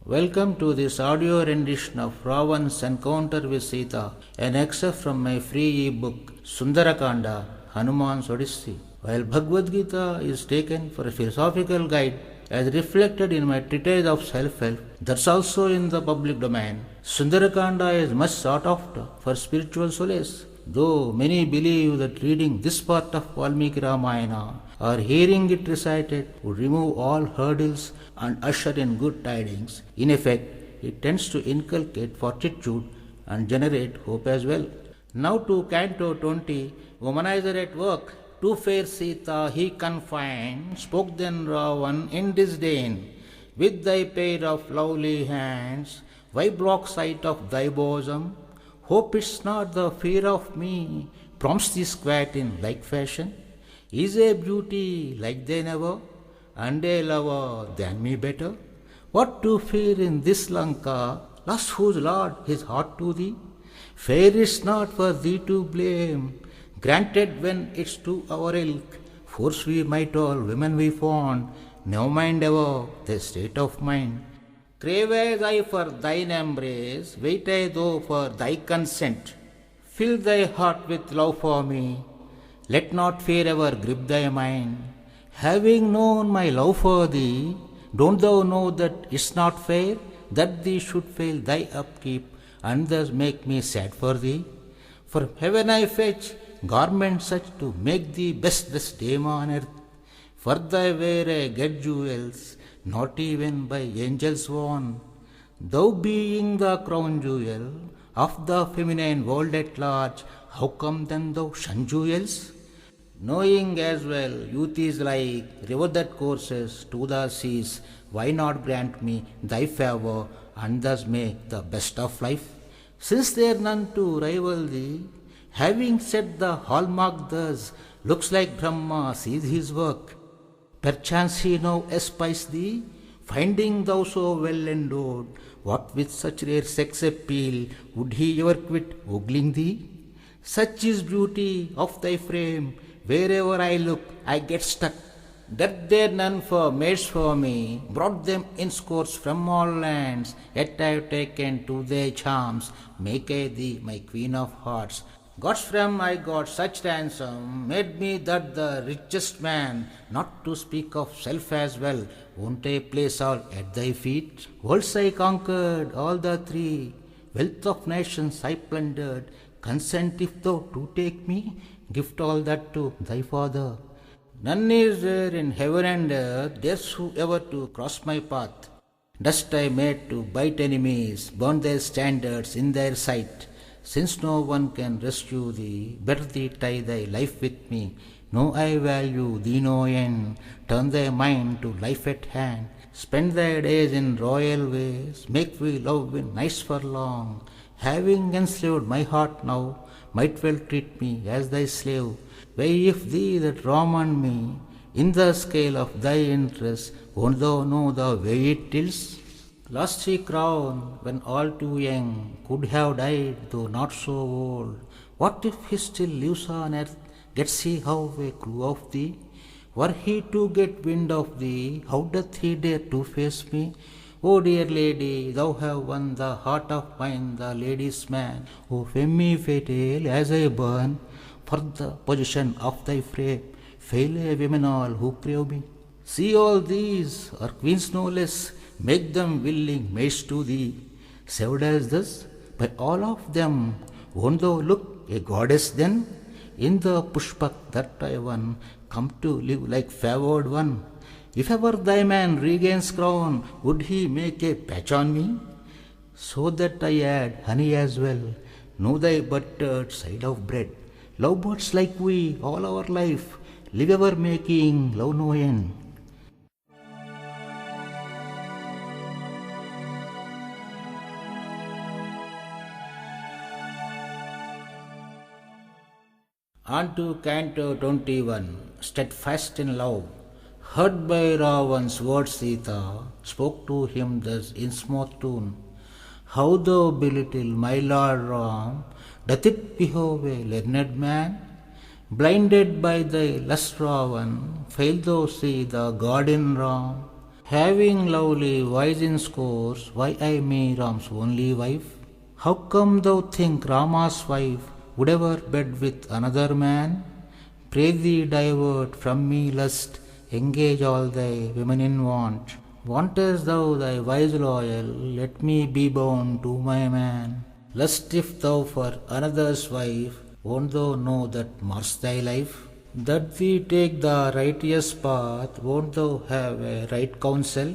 Welcome to this audio rendition of Ravan's encounter with Sita, an excerpt from my free e-book Sundarakanda, Hanuman's Odyssey. While Bhagavad Gita is taken for a philosophical guide as reflected in my treatise of self-help, that's also in the public domain. Sundarakanda is much sought after for spiritual solace, though many believe that reading this part of Valmiki Ramayana or hearing it recited would remove all hurdles and usher in good tidings. In effect, it tends to inculcate fortitude and generate hope as well. Now to Canto 20, Womanizer at Work. To fair Sita he confined, spoke then Ravan in disdain. With thy pair of lovely hands, why block sight of thy bosom? Hope it's not the fear of me, prompts thee squat in like fashion. Is a beauty like thine ever, and a lover than me better? What to fear in this Lanka, lust whose lord his heart to thee? Fair is not for thee to blame, granted when it's to our ilk. Force we might all women we fond, no mind ever the state of mind. Crave as I for thine embrace, wait I though for thy consent. Fill thy heart with love for me, let not fear ever grip thy mind. Having known my love for thee, don't thou know that it's not fair that thee should fail thy upkeep and thus make me sad for thee? For heaven I fetch garments such to make thee best dressed dame on earth. For thy wear I get jewels, not even by angels worn. Thou being the crown jewel of the feminine world at large, how come then thou shun jewels? Knowing as well youth is like river that courses to the seas, why not grant me thy favour and thus make the best of life? Since there none to rival thee, having said the hallmark thus, looks like Brahma sees his work. Perchance he now espies thee, finding thou so well endowed, what with such rare sex appeal would he ever quit ogling thee? Such is beauty of thy frame, wherever I look I get stuck. That there none for maids for me, brought them in scores from all lands, yet I have taken to thy charms, make I thee my queen of hearts. Gods from I got such ransom, made me that the richest man, not to speak of self as well, won't I place all at thy feet? Worlds I conquered, all the three, wealth of nations I plundered, consent if thou to take me, gift all that to thy father. None is there in heaven and earth, dares whoever to cross my path. Dust I made to bite enemies, burn their standards in their sight. Since no one can rescue thee, better thee tie thy life with me. Know I value thee no end, turn thy mind to life at hand. Spend thy days in royal ways, make we love in nice for long. Having enslaved my heart now, might well treat me as thy slave. Why if thee that wrong on me, in the scale of thy interest, won't thou know the way it tilts? Lost he crown when all too young, could have died though not so old. What if he still lives on earth, gets he how a clue of thee? Were he to get wind of thee, how doth he dare to face me? O dear lady, thou have won the heart of mine, the lady's man. O femme fatale as I burn, for the possession of thy frame, fail a women all who crave me. See all these are queens no less, make them willing maids to thee. Saved as thus by all of them, won't thou look a goddess then? In the pushpak that I won, come to live like favoured one. If ever thy man regains crown, would he make a patch on me? So that I add honey as well, know thy buttered side of bread. Lovebirds like we, all our life, live ever making love no end. On to Canto 21, steadfast in love. Heard by Ravan's words Sita, spoke to him thus in smooth tune. How thou belittle my lord Ram, doth it behove a learned man? Blinded by thy lust Ravan, fail thou see the God in Ram. Having lovely wise in scores, why I may Ram's only wife? How come thou think Rama's wife would ever bed with another man? Pray thee divert from me lust, engage all thy women in want. Wantest thou thy wise loyal, let me be bound to my man. Lust if thou for another's wife, won't thou know that mars thy life? That thee take the righteous path, won't thou have a right counsel?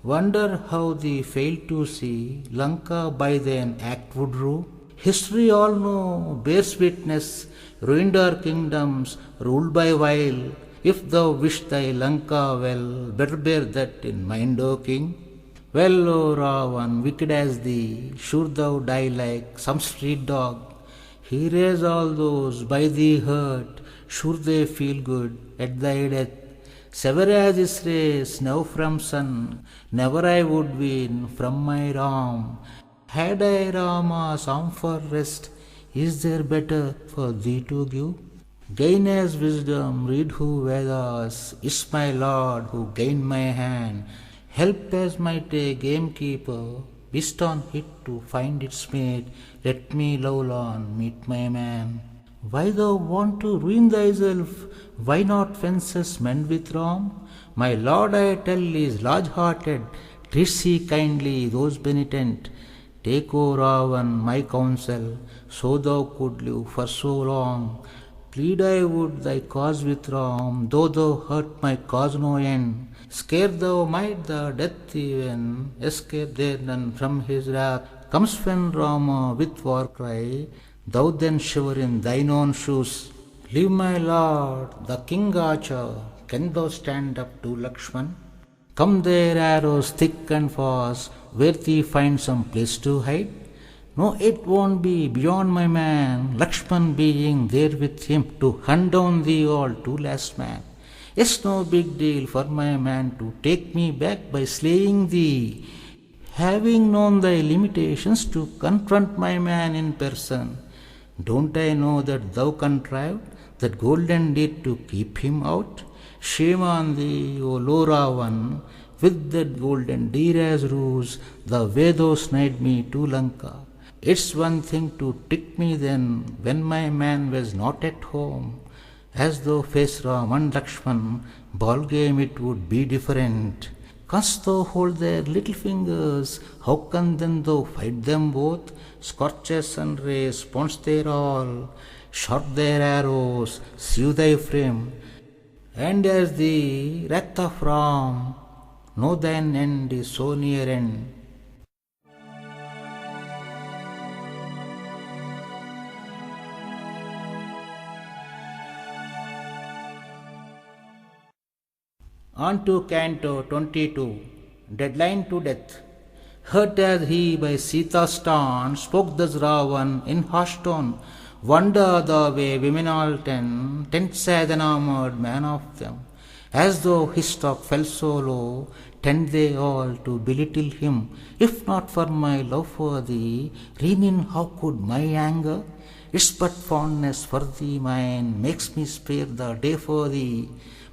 Wonder how thee failed to see Lanka by thine act would rue. History all know, bears witness, ruined our kingdoms, ruled by vile. If thou wish thy Lanka well, better bear that in mind, O king. Well, O Ravan, wicked as thee, sure thou die like some street dog. Here is all those by thee hurt, sure they feel good at thy death. Sever as this race now from sun, never I would win from my Ram. Had I Rama's arm for rest, is there better for thee to give? Gain as wisdom, read who Vedas, is my Lord who gained my hand. Help as mighty gamekeeper, beast on hit to find its mate, let me lowland meet my man. Why thou want to ruin thyself? Why not fences mend with Ram? My lord, I tell, is large-hearted, treats he kindly those penitent. Take, O Ravan, my counsel, so thou could live for so long. Plead I would thy cause with Ram, though thou hurt my cause no end. Scare thou might the death even, escape there none from his wrath. Comes when Rama with war cry, thou then shiver in thine own shoes. Leave my lord, the king archer, can thou stand up to Lakshman? Come their arrows thick and fast, where thee find some place to hide? No, it won't be beyond my man, Lakshman being there with him to hunt down thee all to last man. It's no big deal for my man to take me back by slaying thee. Having known thy limitations to confront my man in person, don't I know that thou contrived that golden deed to keep him out? Shame on thee, O low Ravan, with that golden deed as ruse, the way thou snayed me to Lanka. It's one thing to trick me then, when my man was not at home. As thou face Ram and Lakshman, ball game it would be different. Canst thou hold their little fingers? How can then thou fight them both? Scorches and rays, pounce their all, shot their arrows, sew thy frame. And as the wrath of Ram, know thine end is so near end. On to Canto 22, Deadline to Death. Hurt as he by Sita's stance, spoke thus Ravan in harsh tone. Wonder the way women all tent sad an armored man of them. As though his stock fell so low, tend they all to belittle him. If not for my love for thee, Renin, how could my anger? It's but fondness for thee mine, makes me spare the day for thee.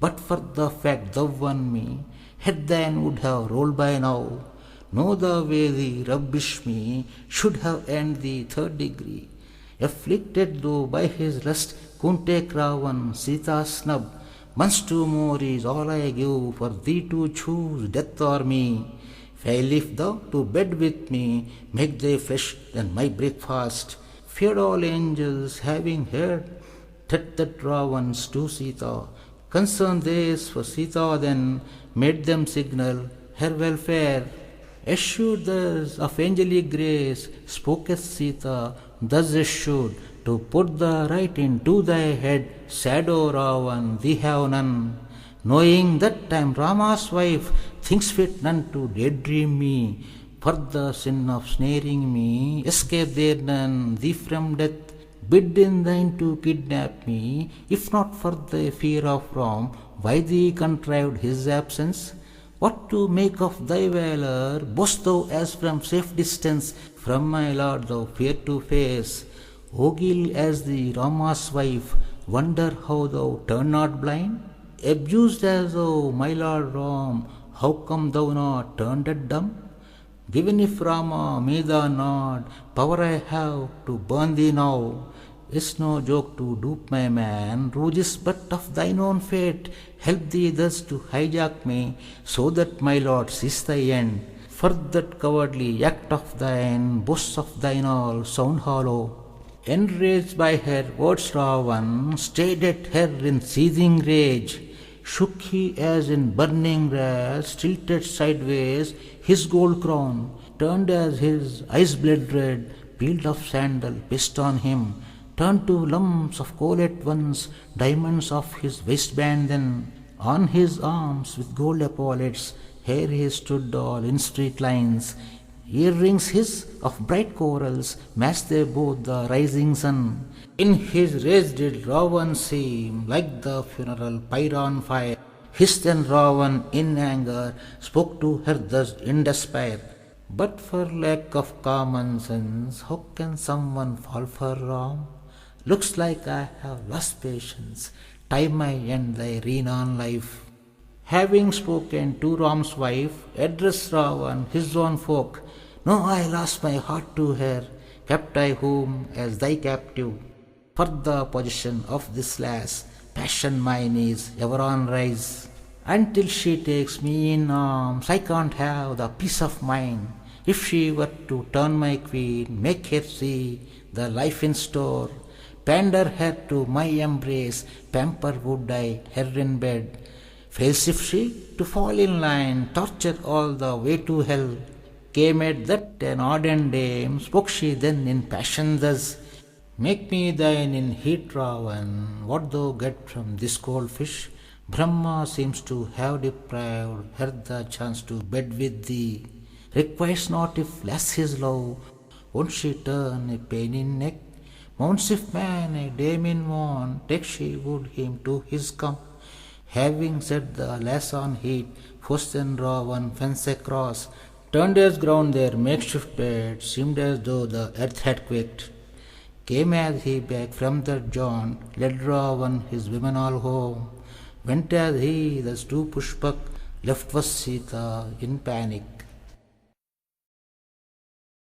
But for the fact thou won me, head thine would have rolled by now. Know the way thee rubbish me, should have earned the third degree. Afflicted though by his lust, couldn't take Ravan, Sita's snub. Months two more is all I give for thee to choose death or me. Fail if thou to bed with me, make thy flesh than my breakfast. Feared all angels, having heard that Ravans to Sita. Concerned these for Sita then, made them signal her welfare. Assured thus of angelic grace, spoketh Sita, thus assured, to put the right into thy head, sad O Ravan, thee have none. Knowing that I am Rama's wife, thinks fit none to daydream me. For the sin of snaring me, escape there none, thee from death. Bid in thine to kidnap me, if not for the fear of Ram, why thee contrived his absence? What to make of thy valour? Boast thou as from safe distance, from my lord thou fear to face. Ogil as the Rama's wife, wonder how thou turn not blind? Abused as thou, my lord Ram, how come thou not turned it dumb? Given if Rama me the nod, power I have to burn thee now. It's no joke to dupe my man, rouge is but of thine own fate. Help thee thus to hijack me, so that my lord sees the end. For that cowardly act of thine, boasts of thine all sound hollow. Enraged by her words, Ravan stared at her in seething rage. Shook he as in burning wrath, tilted sideways his gold crown, turned as his eyes bled red, peeled off sandal, pissed on him, turned to lumps of coal at once, diamonds off his waistband then, on his arms with gold epaulets, here he stood all in straight lines, earrings his of bright corals, matched they both the rising sun. In his rage did Ravan seem like the funeral pyre on fire. Hissed then Ravan in anger, spoke to her thus in despair. But for lack of common sense, how can someone fall for Ram? Looks like I have lost patience. Time I end thy renowned life. Having spoken to Ram's wife, addressed Ravan his own folk. No, I lost my heart to her, kept I whom as thy captive. For the possession of this lass, passion mine is ever on rise. Until she takes me in arms, I can't have the peace of mind. If she were to turn my queen, make her see the life in store, pander her to my embrace, pamper would I her in bed. Fails if she to fall in line, torture all the way to hell. Came at that an ardent dame, spoke she then in passion thus, make me thine in heat, Ravan, what thou get from this cold fish? Brahma seems to have deprived her the chance to bed with thee. Requires not if less his love, won't she turn a pain in neck? Mounts if man a dame in want, take she would him to his come. Having set the lass on heat, forced then Ravan fence across, turned as ground their makeshift bed, seemed as though the earth had quaked. Came as he back from the jaunt, led Ravan his women all home. Went as he thus to Pushpak, left was Sita in panic.